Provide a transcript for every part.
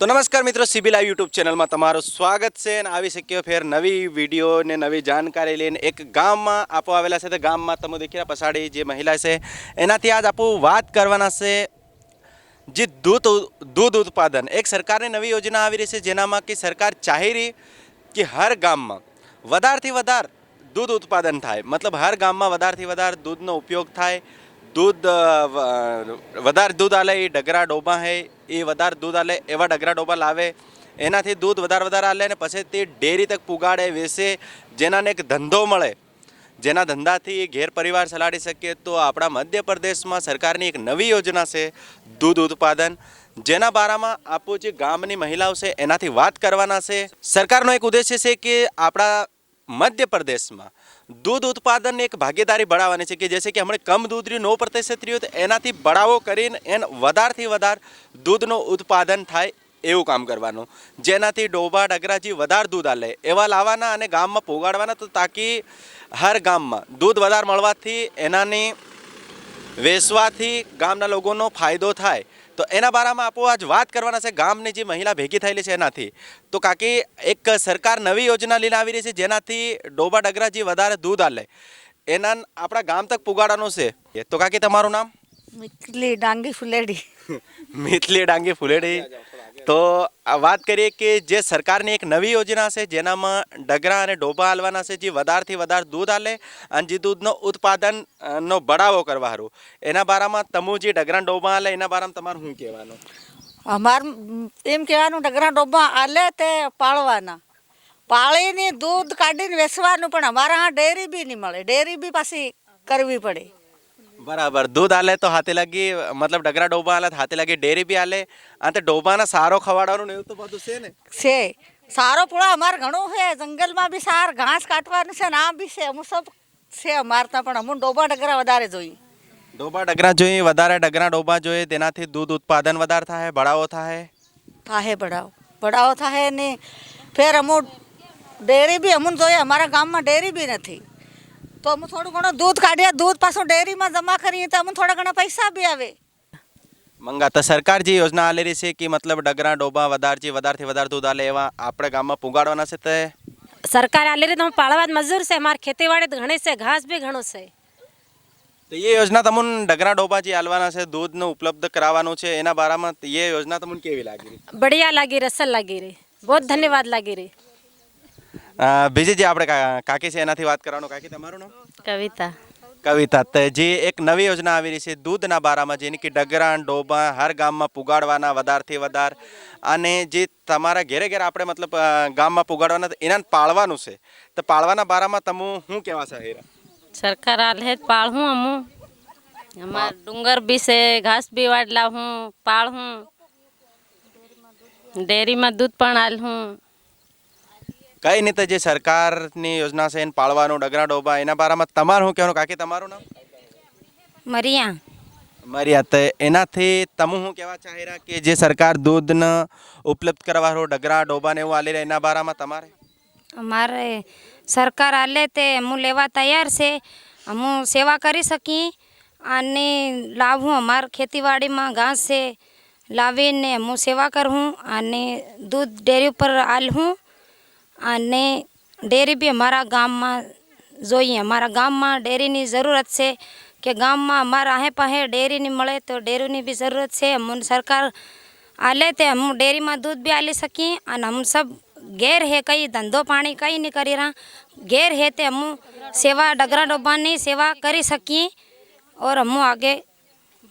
तो नमस्कार मित्रों, सीबी लाइव यूट्यूब चैनल में तमाરું स्वागत है। આવી શક્યો ફેર નવી વિડીયો ને નવી જાણકારી લઈને એક ગામમાં આપો આવેલા છે। તો ગામમાં તમે દેખી રહ્યા પછાડી જે મહિલા છે એનાથી આજ આપો વાત કરવાના છે જે दूध उत्पादन। एक सरकारनी नवी योजना આવી રહી છે જેનામાં કે સરકાર ચાહી રહી કે हर ગામમાં વધારથી વધાર दूध उत्पादन थाय, मतलब हर ગામમાં વધારથી વધાર दूधનો उपयोग थाय। दूध વધારે दूध आले એ ડગરા ડોબા है એ વધારે दूध आले एवा डगरा डोबा लावे एनाथी दूध વધારે आले ने पछी ते डेरी तक पुगाड़े वेचे जेनाने एक धंधो मळे, जेना धंधाथी घेर परिवार चलाड़ी सके। तो आपणा मध्य प्रदेश में सरकारनी एक नवी योजना है दूध उत्पादन, जेना बारामां आपो जे गामनी महिलाओं से एनाथी वात करवाना छे। सरकारनो एक उद्देश्य है कि आपणा मध्य प्रदेश में दूध उत्पादन एक भागीदारी बढ़ावानी है कि जैसे कि हमने कम दूध रह्यु 9% रह्यु तो एनाथी बढ़ावो करीने एन वधारथी वधार दूधनो उत्पादन थाय एवुं काम करवानुं, जेनाथी डोबा डगराजी वधार दूध आले एवा लावाना अने गाममां पोगाडवाना। तो ताकि हर गाममां दूध वधार मळवाथी एनानी वेचवाथी गामना लोगोनो फायदो थाय। तो एना बारामां आपो आज वात करवाना छे गामनी जे महिला भेगी थयेली छे एनाथी। तो काकी एक सरकार नवी योजना लईने आवी रही छे जेनाथी डोबा डगरा जे वधारे दूध आले एना आपणा गाम तक पुगाडवानुं छे। तो काकी तमारुं नाम? मिथली डांगी फुलेडी। मिथली डांगी फुलेडी। तो बात करिए कि जे सरकारनी एक नवी योजना है जेनामां डगरा अने डोबा आलवाना छे जे वधारथी वधार दूध आले अने जे दूधनो उत्पादन नो बढ़ावो करवा हारू। एना बारामां तमु जे डगरा डोबा आले एना बारामां तमारुं शुं कहेवानुं? अमार एम कहेवानुं डगरा डोबा आले ते पाळवाना, पाळीने दूध काढीने वेचवानुं। पण अमारा हाँ डेरी बी नहीं मळे, डेरी बी पाછી करवी पड़े। बराबर, दूध आले तो हाथे लगी, मतलब डगरा डोबा आले तो हाथे लगी डेरी भी आले अने डोबाना सारो खवाडવાનું ને એવું તો બધું છે ને છે। સારો પૂળા અમાર ઘણો છે, જંગલમાં બી સાર ઘાસ કાટવાનું છે ને આ બી છે, અમુક सब છે અમારતા। પણ અમુક ડોબા ડગરા વધારે જોઈએ, डोबा डगरा જોઈએ, વધારે ડગરા ડોબા જોઈએ, તેનાથી दूध उत्पादन વધારે થાય, બળાવો થાય। થાહે બડાવો થાહે ને ફેર અમુક ડેરી બી અમુક જોઈએ। અમારા ગામમાં ડેરી બી નથી तो अमु थोड़ू घणो दूध काढिया, दूध पाछो डेरी में जमा करिए तो अमु थोड़ा घणा पैसा भी आवे। मंगा तो सरकार जी योजना आले रही है कि मतलब डगरा डोबा वधारथी वधार दूध आले एवा आपणे गाममां पुगाडवाना छे। ते सरकार आले रही तो पाळवा मजूर से हमारे खेतीवाड़ी घणी से, घास भी घणो से। तो ये योजना तमन डगरा डोबा जी आलवाना छे, दूध ने उपलब्ध करावानुं छे, एना बारामां ये योजना तमन केवी लागी? बढ़िया लागी, रसल लागी रही, बहुत धन्यवाद लागी रही। बीजी जी आपणे काकी छे एनाथी वात करवानो। काकी तमारुं नाम? कविता। कविता। तो जी एक नवी योजना आवी रही है दूधना बारामां जेनी कि डगरा डोबा हर गाममां पुगाडवाना वधारथी वधार अने जे तमारा घेरे घेरे आपणे मतलब गाममां पुगाडवाना एना पाळवानुं छे। तो पाळवाना बारामां तमु शुं कहेवा छे? हेरा सरकार आले पाळहूँ अमु, हमार डूंगर भी से, घास भी वाडला हूँ, पाळहूँ, डेरी में दूध पण आलहूँ। कई नहीं तो जे सरकारनी योजना है पाळवानुं डगरा डोबा एना बारामां तमारुं शुं कहेवानुं? काकी तमारुं नाम? मरिया। मरिया। तो एनाथी तमु शुं कहेवा चाही रह्या कि जे सरकार दूध ने उपलब्ध करवानो डगरा डोबा ने एवुं आली रह्या एना बारामां तमारे? हमारे सरकार आले ते हूँ लेवा तैयार से, हूँ सेवा करी सकी अने लावूँ। हमार खेतीवाड़ी में घास से लावीने हूँ सेवा करूँ अने दूध डेरी पर आलूँ अने डेरी भी हमारा गाम में जोईए। हमारा गाम में डेरी नी जरूरत से कि गाम में हमारा आहे पाहे डेरी नहीं मळे तो डेरी नी भी जरूरत से। हम सरकार आले ते हम डेरी में दूध भी आली सकी अने हम सब गैर है, कई धंधो पानी कई नहीं करी रहा, गैर है ते हम सेवा डगरा डोबा नी सेवा करी सकी और हम आगे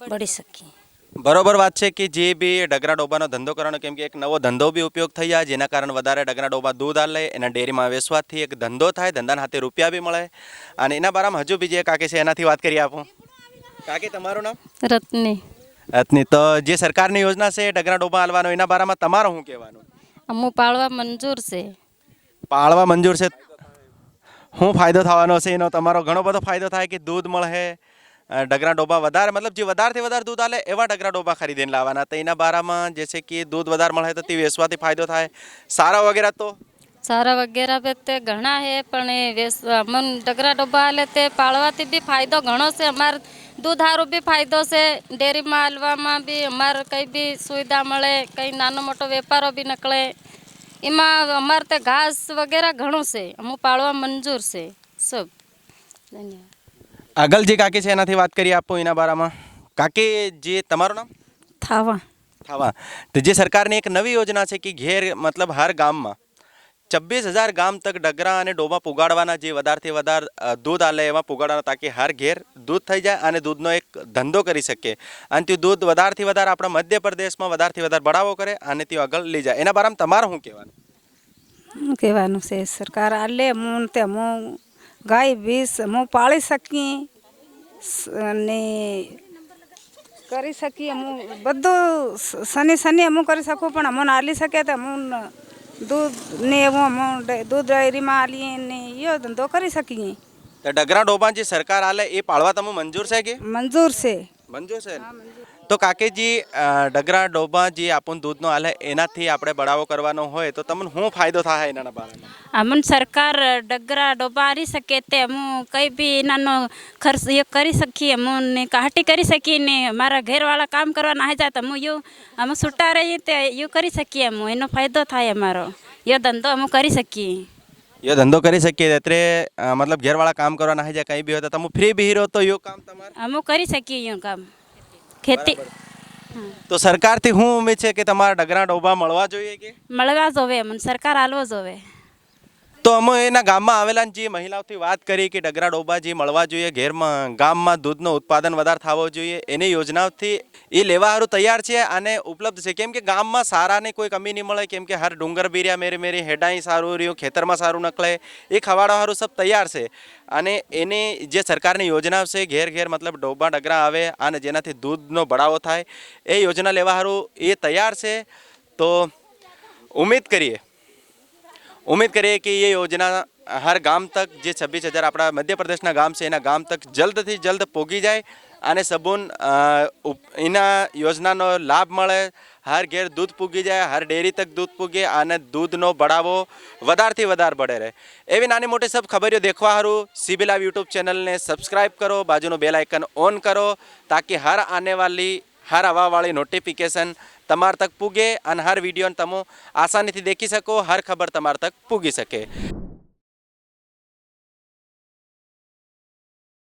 बढ़ी सकी। बरोबर बात है कि जे भी डगरा डोबानो धंधो करवानो, केम कि एक नवो धंधो भी उपयोग थई जाय जेना कारण वधारे डगरा डोबा दूध आले एना डेरी में वेचवाथी एक धंधो थाय, धंधाना हाथे रूपिया भी मळे। अने एना बारामां हजू बीजी एक काकी छे एनाथी वात करीए आपो। काकी तमारुं नाम? रत्नी। रत्नी। तो जे सरकारनी योजना है डगरा डोबा आलवानो एना बारामां तमारुं शुं कहेवानुं? अमु पाळवा मंजूर से। पाळवा मंजूर से शुं फायदो थवानो छे? एनो तमारो घणो बधो फायदो थाय कि दूध मळे, डगरा डोबा वधारे, मतलब जे वधारथी वधार दूध आले एवा डगरा डोबा खरीदीने लाववाना। तो एना बारामां जैसे कि दूध वधारे मळे तो ते वेचवाथी फायदो थाय, सारा वगैरह तो चारा वगैरह पे ते घना है पण मन डगरा डब्बा आले ते पाळवाથી બી ફાયદો ઘણો છે અમાર दूध हारू બી ફાયદો છે ડેરીમાં હાલવામાં બી અમાર કંઈ બી સુવિધા મળે કંઈ નાનો મોટો વેપારો બી નકળે એમાં અમારે તે ઘાસ વગેરે ઘણું છે અમુક પાળવા મંજૂર છે સબ ધન્યવાદ આગળ જે કાકી છે એનાથી વાત કરીએ આપો એના બારામાં કાકી જે તમારું નામ થાવા થાવા તો જે સરકારની એક નવી યોજના છે કે ઘેર મતલબ હર ગામમાં 26,000 ગામ તક ડગરા અને ડોબા પુગાડવાના જે વધારથી વધારે દૂધ આલે એમાં પુગાડવાના તાકી હર ઘેર દૂધ થઈ જાય અને દૂધનો એક ધંધો કરી શકે અને તે દૂધ વધારથી વધારે આપણા મધ્યપ્રદેશમાં વધારથી વધારે બઢાવો કરે અને તે આગળ લઈ જાય એના બારામાં તમારું શું કહેવાનું શું કહેવાનું છે સરકાર આલે હું તે હું ગાય ભેંસ હું પાળી શકી અને કરી શકીએ હું બધું શનિ શનિ હું કરી શકું પણ અમને આલી શકે તો હું દૂધ ને એવું દૂધ ડેરીમાં આલીએ ને એવો ધંધો કરી શકીએ તો ડગરા ડોબા જે સરકાર આલે એ પાળવા તમે મંજૂર છે કે મંજૂર છે મંજૂર છે તો કાકેજી ડગરા ડોબા જે આપણને દૂધનો આલે એનાથી આપણે બઢાવો કરવાનો હોય તો તમને શું ફાયદો થાય એના બારામાં અમન સરકાર ડગરા ડોબા આરી શકે તે હું કંઈ બી એનાનો ખર્ચ એ કરી શકીએ અમને કાહટી કરી શકીએ ને મારા ઘરવાળા કામ કરવા ના જાય તો હું યું અમે છૂટા રહીએ તે યું કરી શકીએ હું એનો ફાયદો થાય અમારો એ ધંધો અમે કરી શકીએ ये धंधो करी सकिए एतरे मतलब घर वाला काम करवा ना जाए कहीं भी होता तमु फ्री भी रहो तो यो काम तमारे અમે કરી શકીએ યું કામ ખેતી તો સરકારથી હું ઉમ્મીદ છે કે તમારા ડગરા ડોબા મળવા જોઈએ કે મળવા જોવે અમને સરકાર આલવો જોવે તો અમે એના ગામમાં આવેલા જે મહિલાઓથી વાત કરી કે ડગરા ડોબા જે મળવા જોઈએ ઘેરમાં ગામમાં દૂધનો ઉત્પાદન વધારે થવો જોઈએ એની યોજનાઓથી એ લેવા હારું તૈયાર છે અને ઉપલબ્ધ છે કેમ કે ગામમાં સારાને કોઈ કમી નહીં મળે કેમ કે હર ડુંગર બીરિયા મેરી હેડાઈ સારું રહ્યું ખેતરમાં સારું નકળે એ ખવાડવા હારું સબ તૈયાર છે અને એની જે સરકારની યોજના છે ઘેર ઘેર મતલબ ડોબા ડગરા આવે અને જેનાથી દૂધનો બઢાવો થાય એ યોજના લેવા હારું એ તૈયાર છે તો उम्मीद करिए कि ये योजना हर गाम तक जे 26,000 अपना मध्य प्रदेश गाम से एना गाम तक जल्द थी जल्द पोगी जाए आने सबून इना योजना नो लाभ मळे हर घेर दूध पूगी जाए हर डेरी तक दूध पूगे आने दूध नो बढ़ावो वधारथी वधार बढ़े रहे एवी नानी मोटी सब खबरियो देखवा हारू सीबी लाइव यूट्यूब चैनल ने सब्सक्राइब करो बाजूनो बेल आइकन ऑन करो ताकि हर आने वाली हर आवा वाली नोटिफिकेशन तमार तक पूगे और हर वीडियो तमो आसानी थी देखी सको हर खबर तमार तक पूगी सके।